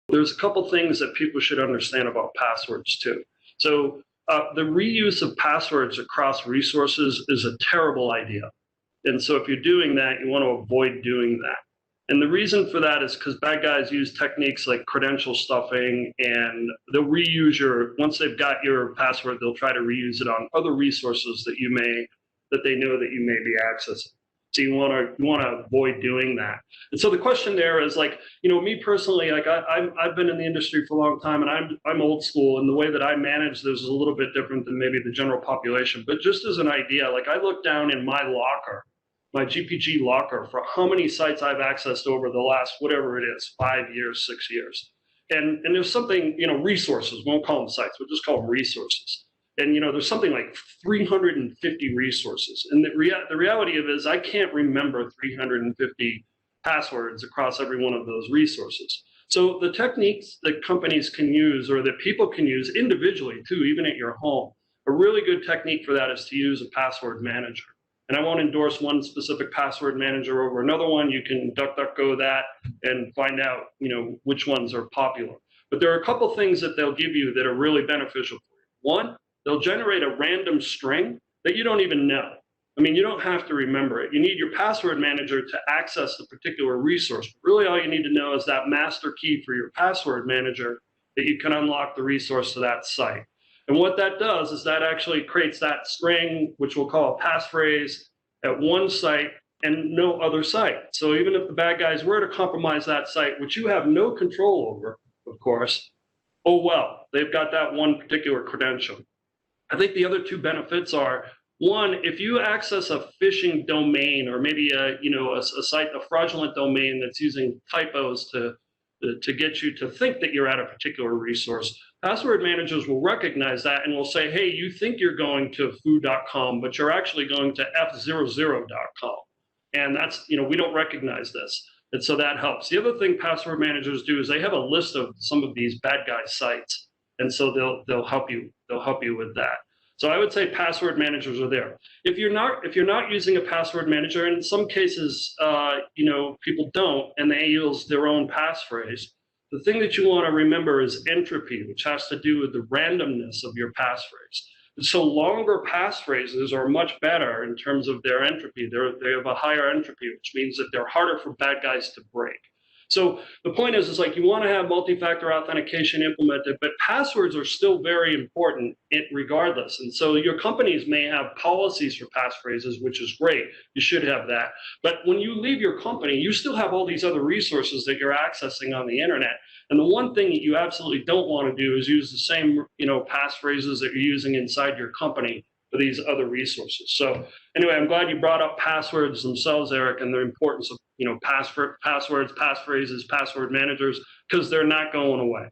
There's a couple things that people should understand about passwords too. So the reuse of passwords across resources is a terrible idea. And so if you're doing that, you want to avoid doing that. And the reason for that is because bad guys use techniques like credential stuffing, and they'll reuse once they've got your password, they'll try to reuse it on other resources that they know that you may be accessing. So you want to avoid doing that. And so the question there is, like, me personally, like I've been in the industry for a long time, and I'm old school, and the way that I manage this is a little bit different than maybe the general population. But just as an idea, like I look down in my locker, my GPG locker, for how many sites I've accessed over the last, whatever it is, 5 years, 6 years. And there's something, resources, we won't call them sites, we'll just call them resources. And there's something like 350 resources. And the reality of it is I can't remember 350 passwords across every one of those resources. So the techniques that companies can use, or that people can use individually too, even at your home, a really good technique for that is to use a password manager. And I won't endorse one specific password manager over another one. You can DuckDuckGo that and find out, which ones are popular. But there are a couple things that they'll give you that are really beneficial for you. One, they'll generate a random string that you don't even know. I mean, you don't have to remember it. You need your password manager to access the particular resource. Really, all you need to know is that master key for your password manager that you can unlock the resource to that site. And what that does is that actually creates that string, which we'll call a passphrase, at one site and no other site. So even if the bad guys were to compromise that site, which you have no control over, of course, oh well, they've got that one particular credential. I think the other two benefits are, one, if you access a phishing domain, or maybe a site, a fraudulent domain that's using typos to get you to think that you're at a particular resource, password managers will recognize that and will say, hey, you think you're going to foo.com, but you're actually going to f00.com. And that's, we don't recognize this. And so that helps. The other thing password managers do is they have a list of some of these bad guy sites. And so they'll help you with that. So I would say password managers are there. If you're not using a password manager, and in some cases, people don't, and they use their own passphrase, the thing that you want to remember is entropy, which has to do with the randomness of your passphrase. And so longer passphrases are much better in terms of their entropy. They have a higher entropy, which means that they're harder for bad guys to break. So the point is like, you want to have multi-factor authentication implemented, but passwords are still very important regardless. And so your companies may have policies for passphrases, which is great. You should have that. But when you leave your company, you still have all these other resources that you're accessing on the internet. And the one thing that you absolutely don't want to do is use the same, passphrases that you're using inside your company for these other resources. So anyway, I'm glad you brought up passwords themselves, Eric, and the importance of passwords, passphrases, password managers, because they're not going away.